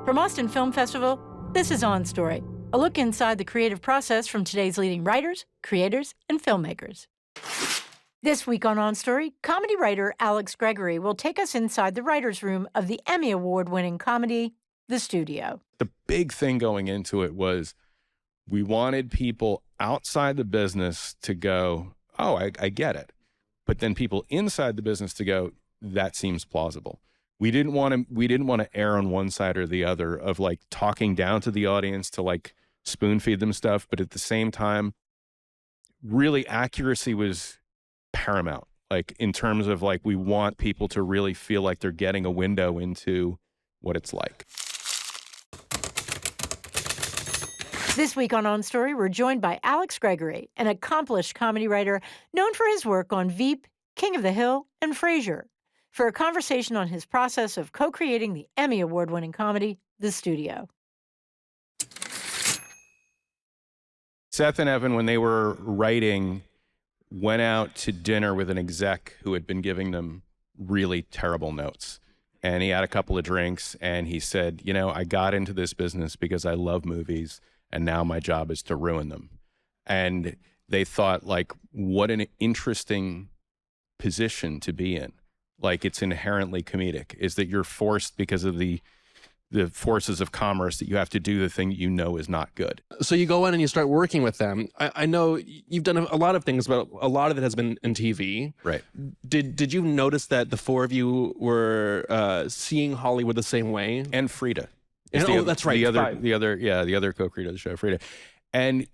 From Austin Film Festival, this is On Story, a look inside the creative process from today's leading writers, creators, and filmmakers. This week on Story, comedy writer Alex Gregory will take us inside the writer's room of the Emmy-Award winning comedy, The Studio. The big thing going into it was we wanted people outside the business to go, oh, I get it. But then people inside the business to go, that seems plausible. We didn't want to err on one side or the other of like talking down to the audience to like spoon feed them stuff. But at the same time, really accuracy was paramount. Like in terms of like, we want people to really feel like they're getting a window into what it's like. This week on Story, we're joined by Alex Gregory, an accomplished comedy writer known for his work on Veep, King of the Hill, and Frasier, for a conversation on his process of co-creating the Emmy Award-winning comedy, The Studio. Seth and Evan, when they were writing, went out to dinner with an exec who had been giving them really terrible notes. And he had a couple of drinks and he said, you know, I got into this business because I love movies and now my job is to ruin them. And they thought, like, what an interesting position to be in. Like, it's inherently comedic, is that you're forced because of the forces of commerce that you have to do the thing you know is not good. So you go in and you start working with them. I know you've done a lot of things, but a lot of it has been in TV. Right. Did you notice that the four of you were seeing Hollywood the same way? And Frida. That's right. The other co-creator of the show, Frida. And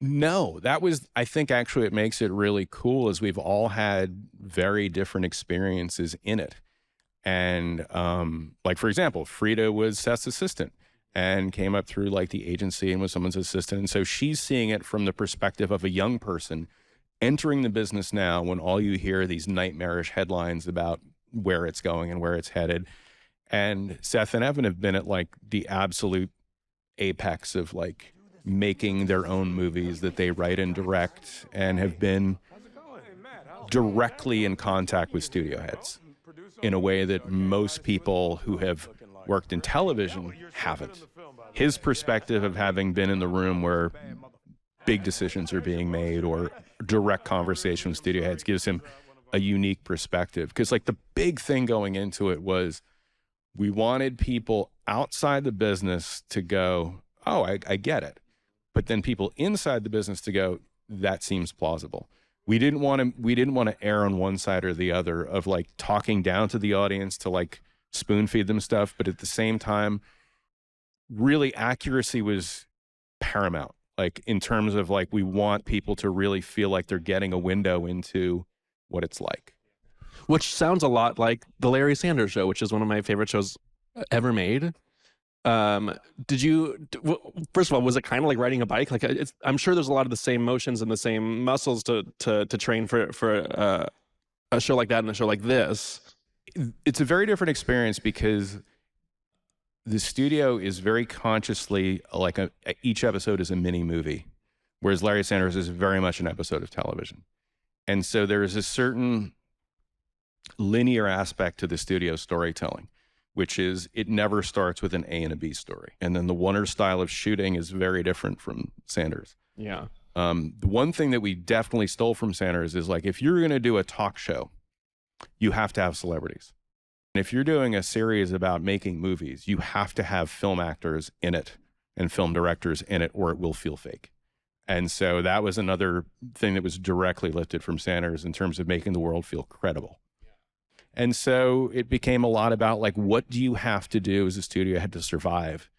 no, that was, I think actually it makes it really cool is we've all had very different experiences in it. And like, for example, Frida was Seth's assistant and came up through like the agency and was someone's assistant. And so she's seeing it from the perspective of a young person entering the business now when all you hear are these nightmarish headlines about where it's going and where it's headed. And Seth and Evan have been at like the absolute apex of like making their own movies that they write and direct and have been directly in contact with studio heads in a way that most people who have worked in television haven't. His perspective of having been in the room where big decisions are being made or direct conversation with studio heads gives him a unique perspective. Because like the big thing going into it was we wanted people outside the business to go, oh, I get it. But then people inside the business to go, that seems plausible. We didn't want to err on one side or the other of like talking down to the audience to like spoon feed them stuff. But at the same time, really accuracy was paramount. Like in terms of like, we want people to really feel like they're getting a window into what it's like. Which sounds a lot like The Larry Sanders Show, which is one of my favorite shows ever made. Did you, first of all, was it kind of like riding a bike? Like I'm sure there's a lot of the same motions and the same muscles to train for a show like that and a show like this. It's a very different experience because the studio is very consciously like each episode is a mini movie, whereas Larry Sanders is very much an episode of television. And so there is a certain linear aspect to the studio storytelling, which is it never starts with an A and a B story. And then the Warner style of shooting is very different from Sanders. Yeah. The one thing that we definitely stole from Sanders is like, if you're going to do a talk show, you have to have celebrities. And if you're doing a series about making movies, you have to have film actors in it and film directors in it, or it will feel fake. And so that was another thing that was directly lifted from Sanders in terms of making the world feel credible. And so it became a lot about like, what do you have to do as a studio head to survive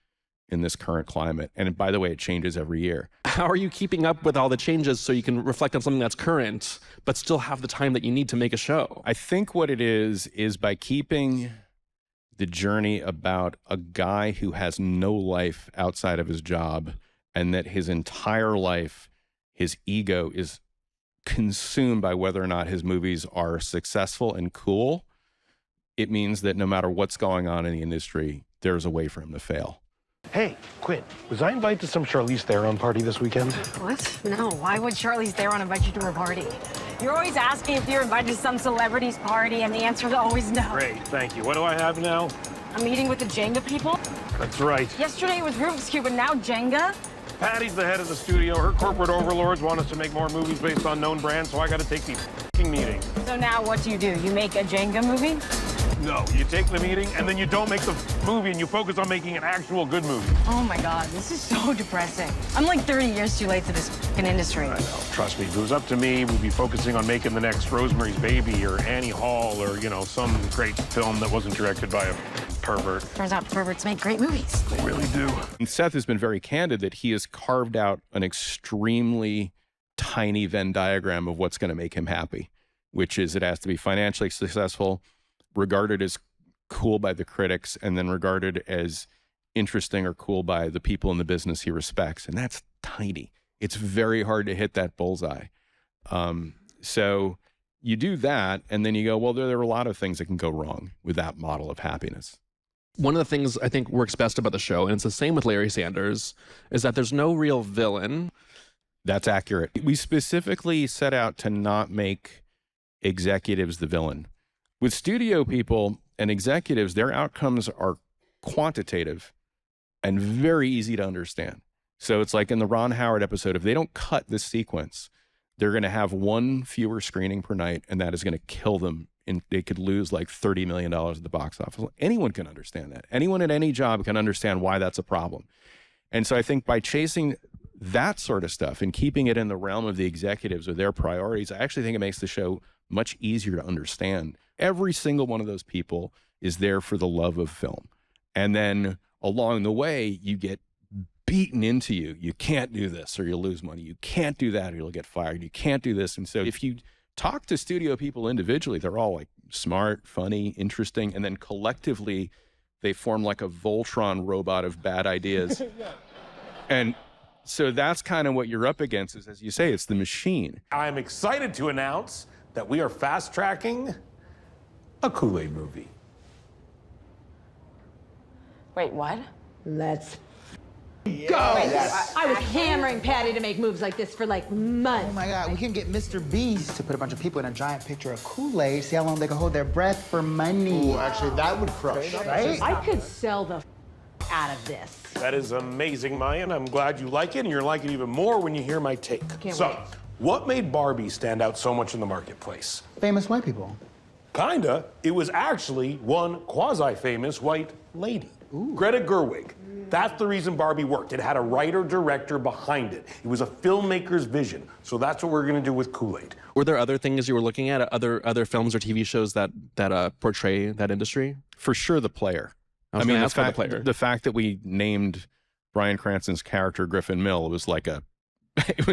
in this current climate? And by the way, it changes every year. How are you keeping up with all the changes so you can reflect on something that's current, but still have the time that you need to make a show? I think what it is by keeping the journey about a guy who has no life outside of his job and that his entire life, his ego is consumed by whether or not his movies are successful and cool. It means that no matter what's going on in the industry, there's a way for him to fail. Hey, Quinn, was I invited to some Charlize Theron party this weekend? What? No, why would Charlize Theron invite you to her party? You're always asking if you're invited to some celebrity's party, and the answer is always no. Great, thank you. What do I have now? A meeting with the Jenga people? That's right. Yesterday it was Rubik's Cube, and now Jenga? Patty's the head of the studio. Her corporate overlords want us to make more movies based on known brands, so I got to take these f***ing meetings. So now what do? You make a Jenga movie? No, you take the meeting, and then you don't make the movie, and you focus on making an actual good movie. Oh my God, this is so depressing. I'm like 30 years too late to this f***ing industry. I know. Trust me, if it was up to me, we'd be focusing on making the next Rosemary's Baby or Annie Hall or, you know, some great film that wasn't directed by a pervert. Turns out perverts make great movies. They really do. And Seth has been very candid that he has carved out an extremely tiny Venn diagram of what's going to make him happy, which is it has to be financially successful, regarded as cool by the critics, and then regarded as interesting or cool by the people in the business he respects. And that's tiny. It's very hard to hit that bullseye. So you do that, and then you go, well, there are a lot of things that can go wrong with that model of happiness. One of the things I think works best about the show, and it's the same with Larry Sanders, is that there's no real villain. That's accurate. We specifically set out to not make executives the villain. With studio people and executives, their outcomes are quantitative and very easy to understand. So it's like in the Ron Howard episode, if they don't cut this sequence, they're going to have one fewer screening per night, and that is going to kill them. And they could lose like $30 million at the box office. Anyone can understand that. Anyone at any job can understand why that's a problem. And so I think by chasing that sort of stuff and keeping it in the realm of the executives or their priorities, I actually think it makes the show much easier to understand. Every single one of those people is there for the love of film. And then along the way, you get beaten into you. You can't do this or you'll lose money. You can't do that or you'll get fired. You can't do this. And so if you talk to studio people individually, they're all like smart, funny, interesting. And then collectively, they form like a Voltron robot of bad ideas. And so that's kind of what you're up against is, as you say, it's the machine. I'm excited to announce that we are fast-tracking a Kool-Aid movie. Wait, what? Let's Go! I was hammering Patty to make moves like this for like months. Oh my God, we can get Mr. Beast to put a bunch of people in a giant picture of Kool-Aid, see how long they can hold their breath for money. Ooh, actually, that would crush. Right? I could sell the out of this. That is amazing, Maya, and I'm glad you like it, and you'll like it even more when you hear my take. Can't so, wait. what made Barbie stand out so much in the marketplace? Famous white people. Kinda. It was actually one quasi-famous white lady. Greta Gerwig. That's the reason Barbie worked. It had a writer-director behind it. It was a filmmaker's vision. So that's what we're gonna do with Kool-Aid. Were there other things you were looking at, other films or TV shows that portray that industry? For sure, The Player. I mean, the fact that we named Bryan Cranston's character Griffin Mill was like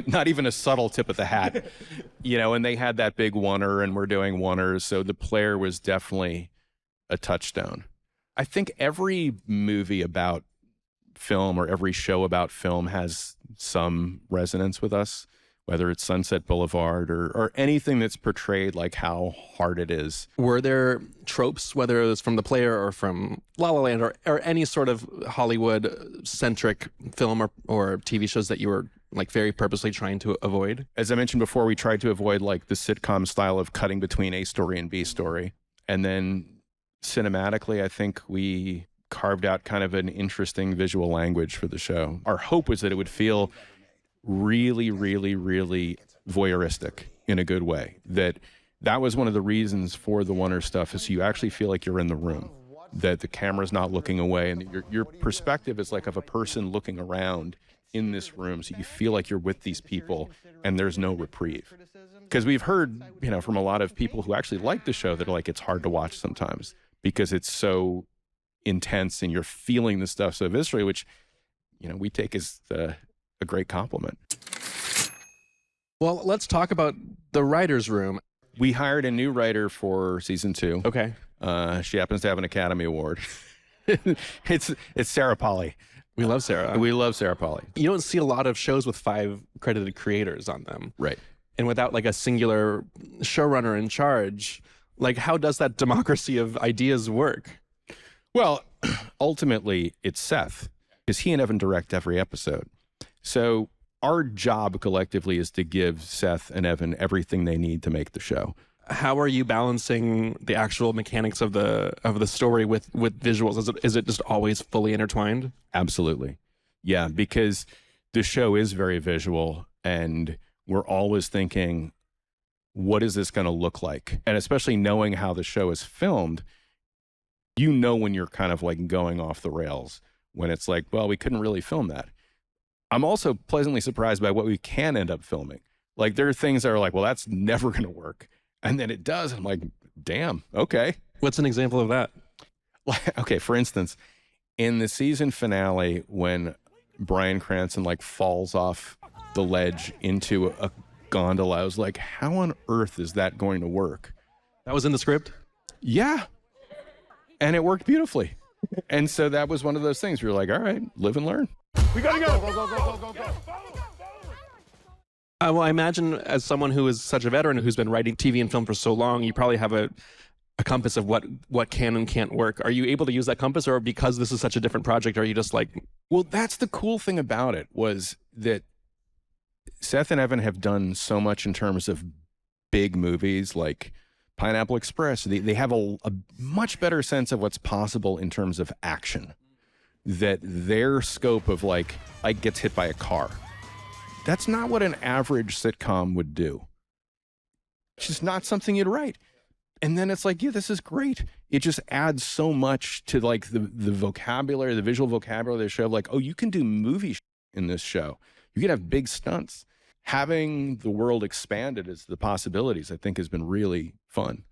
not even a subtle tip of the hat, you know, and they had that big oneer and we're doing oneers. So The Player was definitely a touchstone. I think every movie about film or every show about film has some resonance with us, whether it's Sunset Boulevard or anything that's portrayed like how hard it is. Were there tropes, whether it was from The Player or from La La Land or any sort of Hollywood-centric film or TV shows that you were like very purposely trying to avoid? As I mentioned before, we tried to avoid like the sitcom style of cutting between A story and B story. And then cinematically, I think we carved out kind of an interesting visual language for the show. Our hope was that it would feel really, really, really voyeuristic in a good way. That was one of the reasons for the oneer stuff is so you actually feel like you're in the room, that the camera's not looking away, and that your perspective is like of a person looking around in this room, so you feel like you're with these people and there's no reprieve. Because we've heard, you know, from a lot of people who actually like the show that are like, it's hard to watch sometimes because it's so intense and you're feeling the stuff so viscerally, which, you know, we take as a great compliment. Well, let's talk about the writer's room. We hired a new writer for season 2. Okay. She happens to have an Academy Award. It's Sarah Polley. We love Sarah. We love Sarah Polley. You don't see a lot of shows with 5 credited creators on them. Right. And without like a singular showrunner in charge, like how does that democracy of ideas work? Well, ultimately, it's Seth, because he and Evan direct every episode. So our job collectively is to give Seth and Evan everything they need to make the show. how are you balancing the actual mechanics of the story with visuals? Is it just always fully intertwined? Absolutely. Yeah, because the show is very visual, and we're always thinking, what is this going to look like? And especially knowing how the show is filmed, you know when you're kind of like going off the rails, when it's like, well, we couldn't really film that. I'm also pleasantly surprised by what we can end up filming. Like, there are things that are like, well, that's never going to work. And then it does. I'm like, damn, okay. What's an example of that? Okay, for instance, in the season finale, when Bryan Cranston like falls off the ledge into a gondola, I was like, how on earth is that going to work? That was in the script? Yeah. And it worked beautifully. And so that was one of those things where you're like, all right, live and learn. We gotta go. Go, go, go, go, go, go. Well, I imagine as someone who is such a veteran who's been writing TV and film for so long, you probably have a compass of what can and can't work. Are you able to use that compass, or because this is such a different project, are you just like... Well, that's the cool thing about it, was that Seth and Evan have done so much in terms of big movies like Pineapple Express. They have a much better sense of what's possible in terms of action, that their scope of like gets hit by a car. That's not what an average sitcom would do. It's just not something you'd write. And then it's like, yeah, this is great. It just adds so much to like the vocabulary, the visual vocabulary of the show. Like, oh, you can do movie in this show. You can have big stunts. Having the world expanded as the possibilities, I think, has been really fun.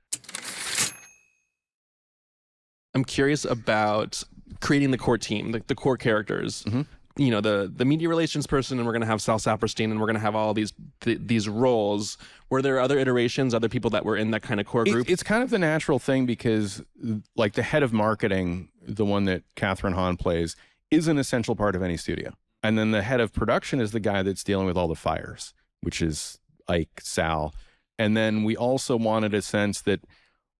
I'm curious about creating the core team, the core characters. Mm-hmm. You know, the media relations person, and we're going to have Sal Saperstein, and we're going to have all these roles. Were there other iterations, other people that were in that kind of core group? It's kind of the natural thing, because like the head of marketing, the one that Catherine Hahn plays, is an essential part of any studio. And then the head of production is the guy that's dealing with all the fires, which is Ike, Sal. And then we also wanted a sense that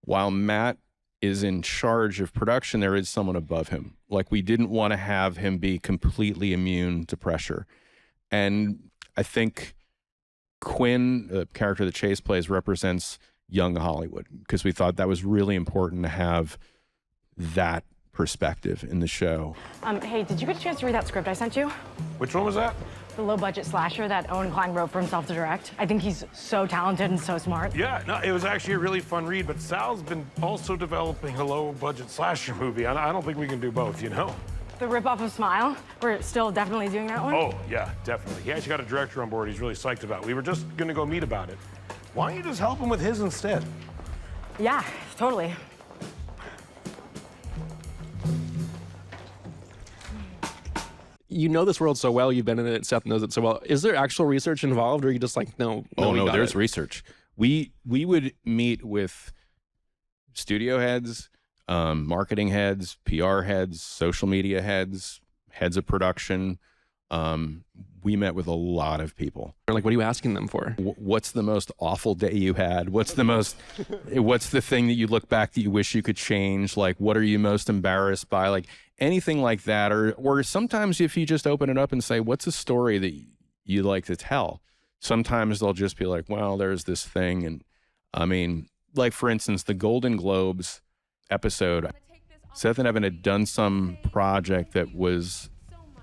while Matt is in charge of production, there is someone above him. Like, we didn't want to have him be completely immune to pressure. And I think Quinn, the character that Chase plays, represents young Hollywood, because we thought that was really important to have that perspective in the show. Hey, did you get a chance to read that script I sent you? Which one was that? The low-budget slasher that Owen Klein wrote for himself to direct. I think he's so talented and so smart. Yeah, no, it was actually a really fun read, but Sal's been also developing a low-budget slasher movie. I don't think we can do both, you know? The ripoff of Smile? We're still definitely doing that one? Oh, yeah, definitely. He actually got a director on board he's really psyched about. We were just gonna go meet about it. Why don't you just help him with his instead? Yeah, totally. You know this world so well, you've been in it, Seth knows it so well. Is there actual research involved, or are you just like, no, Oh, we no, got there's it? research. We would meet with studio heads, marketing heads, PR heads, social media heads, heads of production. We met with a lot of people. Or like, what are you asking them for? What's the most awful day you had? What's the thing that you look back that you wish you could change? Like, what are you most embarrassed by? Like, anything like that. Or sometimes if you just open it up and say, what's a story that you like to tell? Sometimes they'll just be like, well, there's this thing. And I mean, like, for instance, the Golden Globes episode, Seth and Evan had done some project that was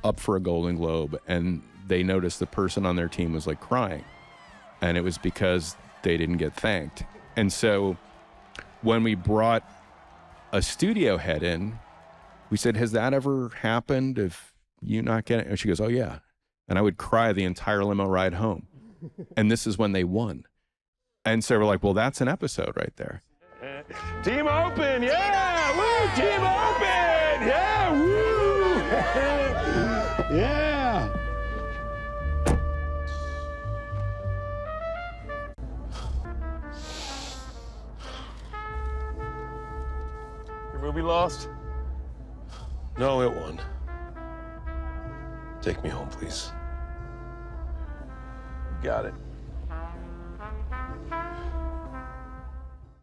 up for a Golden Globe, and they noticed the person on their team was like crying, and it was because they didn't get thanked. And so when we brought a studio head in, we said, has that ever happened, if you not get it? And she goes, oh yeah. And I would cry the entire limo ride home. And this is when they won. And so we're like, well, that's an episode right there. Team open, yeah! Woo! Team open! Yeah! Woo! Yeah! Your movie lost? No, it won. Take me home, please. Got it.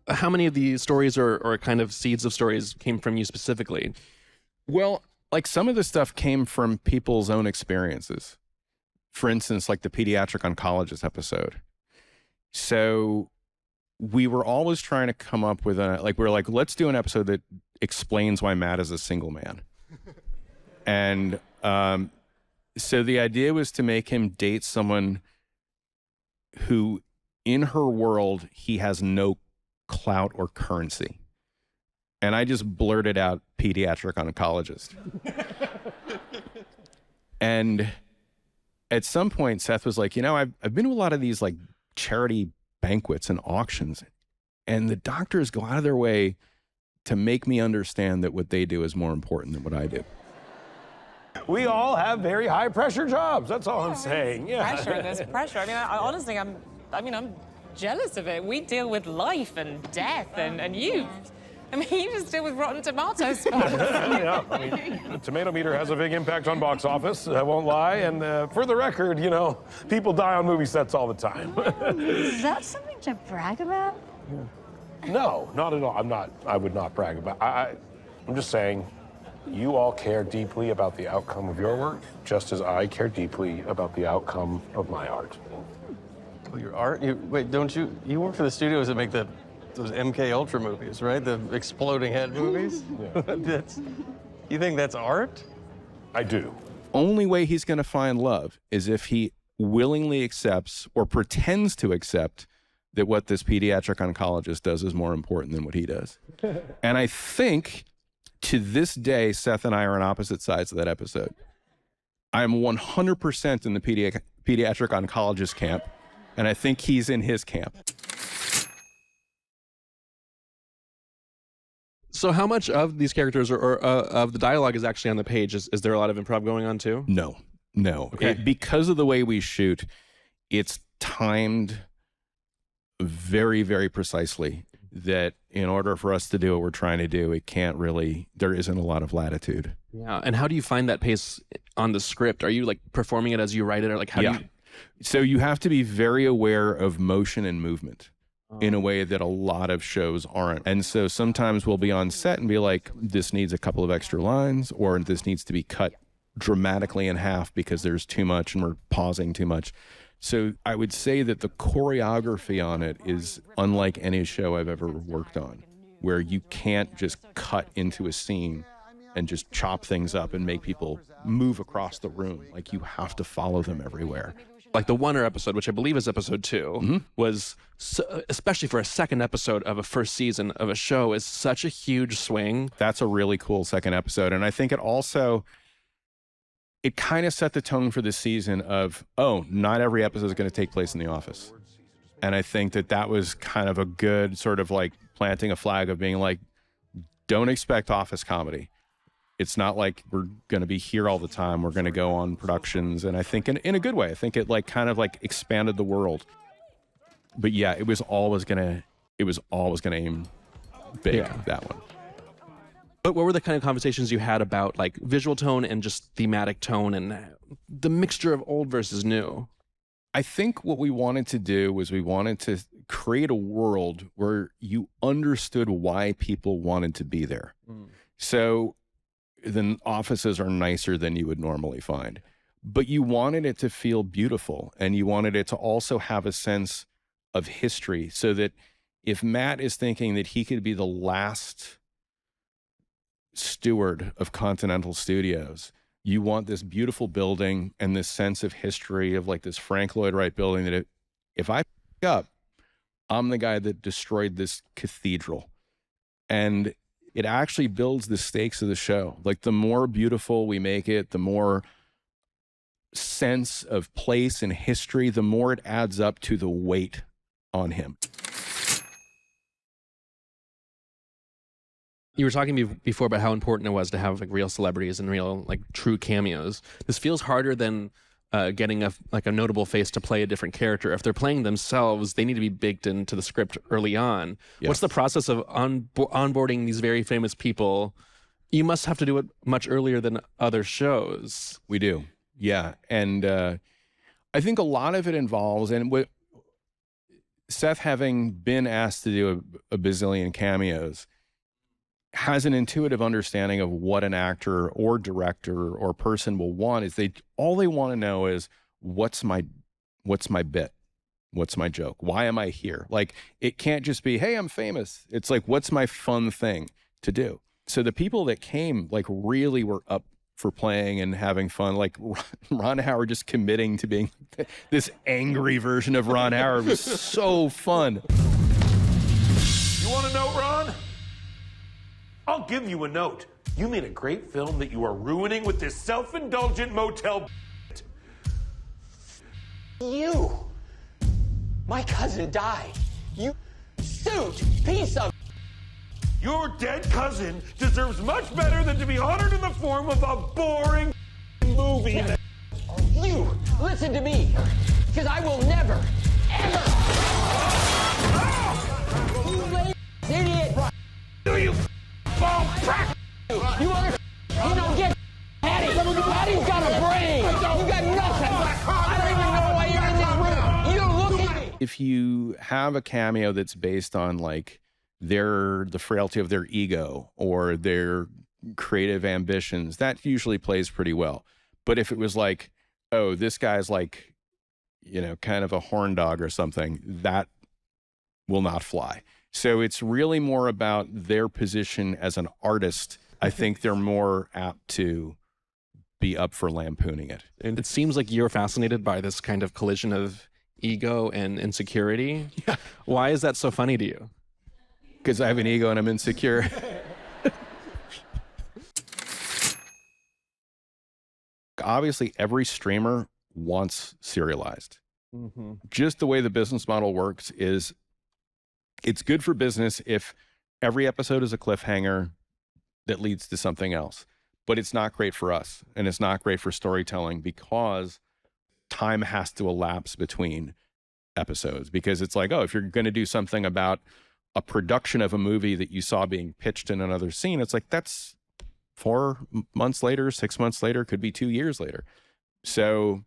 How many of the stories or kind of seeds of stories came from you specifically? Well, like, some of the stuff came from people's own experiences. For instance, like the pediatric oncologist episode. So we were always trying to come up with we're like, let's do an episode that explains why Matt is a single man. And so the idea was to make him date someone who, in her world, he has no clout or currency. And I just blurted out pediatric oncologist. And at some point, Seth was like, I've been to a lot of these like charity banquets and auctions, and the doctors go out of their way to make me understand that what they do is more important than what I do. We all have very high pressure jobs. That's all I'm saying. Yeah. Pressure. There's pressure. I mean, honestly, I'm jealous of it. We deal with life and death, and you. I mean, you just deal with Rotten Tomatoes. Yeah, I mean, the tomato meter has a big impact on box office, I won't lie. And for the record, people die on movie sets all the time. Is that something to brag about? No, not at all. I would not brag about it. I'm just saying, you all care deeply about the outcome of your work, just as I care deeply about the outcome of my art. Oh, your art? Wait, don't you work for the studios that make those MK Ultra movies, right? The exploding head movies? Yeah. You think that's art? I do. Only way he's going to find love is if he willingly accepts or pretends to accept that what this pediatric oncologist does is more important than what he does. And I think to this day, Seth and I are on opposite sides of that episode. I'm 100% in the pediatric oncologist camp, and I think he's in his camp. So how much of these characters or of the dialogue is actually on the page? Is there a lot of improv going on too? No. Okay. Because of the way we shoot, it's timed very, very precisely that in order for us to do what we're trying to do, there isn't a lot of latitude. Yeah. And how do you find that pace on the script? Are you like performing it as you write it, or like how do you? So you have to be very aware of motion and movement in a way that a lot of shows aren't. And so sometimes we'll be on set and be like, this needs a couple of extra lines, or this needs to be cut dramatically in half because there's too much and we're pausing too much. So I would say that the choreography on it is unlike any show I've ever worked on, where you can't just cut into a scene and just chop things up and make people move across the room. Like, you have to follow them everywhere. Like the Wonder episode, which I believe is episode 2, was, especially for a second episode of a first season of a show, is such a huge swing. That's a really cool second episode. And I think it kind of set the tone for the season of, not every episode is going to take place in the office. And I think that was kind of a good sort of like planting a flag of being like, don't expect office comedy. It's not like we're going to be here all the time. We're going to go on productions. And I think in a good way, I think it like kind of like expanded the world. But yeah, it was always going to aim big, that one. But what were the kind of conversations you had about like visual tone and just thematic tone and the mixture of old versus new? I think what we wanted to do was we wanted to create a world where you understood why people wanted to be there. So the offices are nicer than you would normally find, but you wanted it to feel beautiful, and you wanted it to also have a sense of history, so that if Matt is thinking that he could be the last steward of Continental Studios, you want this beautiful building and this sense of history of like this Frank Lloyd Wright building that if I pick up, I'm the guy that destroyed this cathedral. And it actually builds the stakes of the show. Like, the more beautiful we make it, the more sense of place and history, the more it adds up to the weight on him. You were talking before about how important it was to have like real celebrities and real like true cameos. This feels harder than getting a notable face to play a different character. If they're playing themselves, they need to be baked into the script early on. Yes. What's the process of onboarding these very famous people? You must have to do it much earlier than other shows. We do, yeah. And I think a lot of it involves, and what Seth, having been asked to do a bazillion cameos, has an intuitive understanding of what an actor or director or person will want. Is all they want to know is what's my bit, What's my joke? Why am I here? Like, it can't just be, hey, I'm famous. It's like, what's my fun thing to do? So the people that came, like, really were up for playing and having fun. Like, Ron Howard just committing to being this angry version of Ron Howard was so fun. You want a note, Ron? I'll give you a note. You made a great film that you are ruining with this self-indulgent motel. You! My cousin died. You suit piece of... Your dead cousin deserves much better than to be honored in the form of a boring movie. Yeah. You, listen to me, because I will never, ever... Oh! You idiot! Do you ball crack? You other... You don't get... Patty! Patty's got a brain! You got nothing! I don't even know why you're in this room! You don't look at me! If you have a cameo that's based on, like, the frailty of their ego or their creative ambitions, that usually plays pretty well. But if it was like, oh, this guy's like, you know, kind of a horn dog or something, that will not fly. So it's really more about their position as an artist. I think they're more apt to be up for lampooning it. And it seems like you're fascinated by this kind of collision of ego and insecurity. Yeah. Why is that so funny to you? Because I have an ego and I'm insecure. Obviously, every streamer wants serialized. Mm-hmm. Just the way the business model works is it's good for business if every episode is a cliffhanger that leads to something else. But it's not great for us, and it's not great for storytelling because time has to elapse between episodes. Because it's like, oh, if you're going to do something about a production of a movie that you saw being pitched in another scene, it's like, that's 4 months later, 6 months later, could be 2 years later. So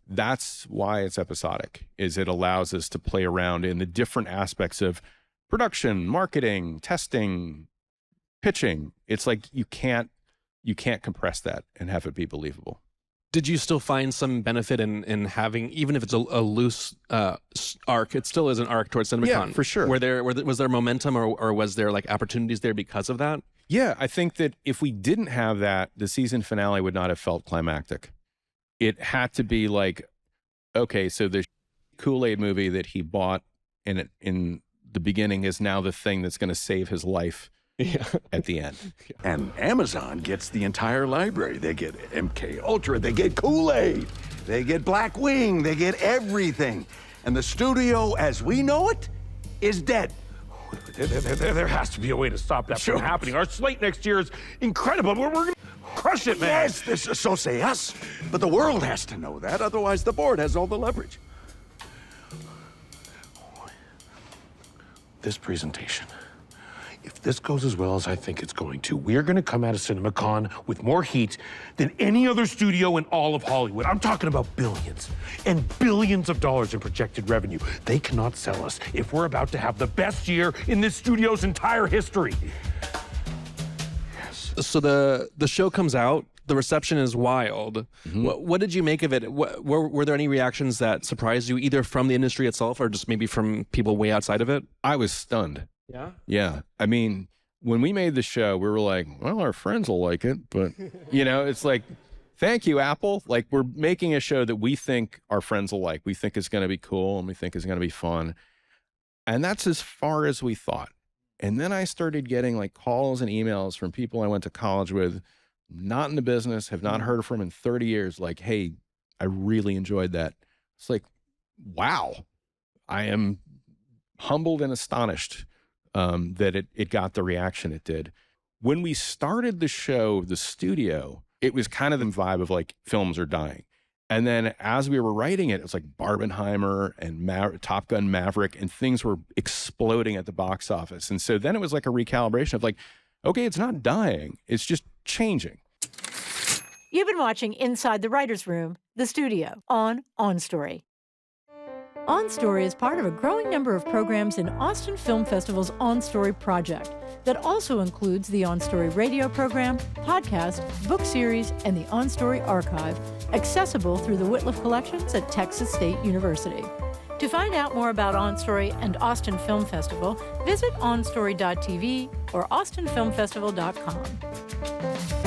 that's why it's episodic, is it allows us to play around in the different aspects of production, marketing, testing, pitching. It's like you can't compress that and have it be believable. Did you still find some benefit in having, even if it's a loose arc, it still is an arc towards CinemaCon? Yeah, for sure. Was there momentum or was there like opportunities there because of that? Yeah, I think that if we didn't have that, the season finale would not have felt climactic. It had to be like, okay, so the Kool-Aid movie that he bought in the beginning is now the thing that's going to save his life. Yeah. At the end. And Amazon gets the entire library. They get MK Ultra, they get Kool-Aid, they get Black Wing, they get everything. And the studio, as we know it, is dead. There has to be a way to stop that from happening. Our slate next year is incredible. We're going to crush it, man. Yes, so say us. But the world has to know that, otherwise the board has all the leverage. This presentation, if this goes as well as I think it's going to, we're going to come out of CinemaCon with more heat than any other studio in all of Hollywood. I'm talking about billions and billions of dollars in projected revenue. They cannot sell us if we're about to have the best year in this studio's entire history. Yes. So the show comes out, the reception is wild. Mm-hmm. What did you make of it? Were there any reactions that surprised you, either from the industry itself or just maybe from people way outside of it? I was stunned. Yeah? Yeah. I mean, when we made the show, we were like, well, our friends will like it. But, you know, it's like, thank you, Apple. Like, we're making a show that we think our friends will like. We think it's going to be cool and we think it's going to be fun. And that's as far as we thought. And then I started getting like calls and emails from people I went to college with, not in the business, have not heard from in 30 years. Like, hey, I really enjoyed that. It's like, wow, I am humbled and astonished that it got the reaction it did. When we started the show, the studio, it was kind of the vibe of like films are dying. And then as we were writing it, it was like Barbenheimer and Top Gun Maverick, and things were exploding at the box office. And so then it was like a recalibration of like, okay, it's not dying, it's just changing. You've been watching Inside the Writer's Room, the studio, on Story. On Story is part of a growing number of programs in Austin Film Festival's On Story project that also includes the On Story radio program, podcast, book series, and the On Story archive, accessible through the Whitliff Collections at Texas State University. To find out more about On Story and Austin Film Festival, visit onstory.tv or austinfilmfestival.com.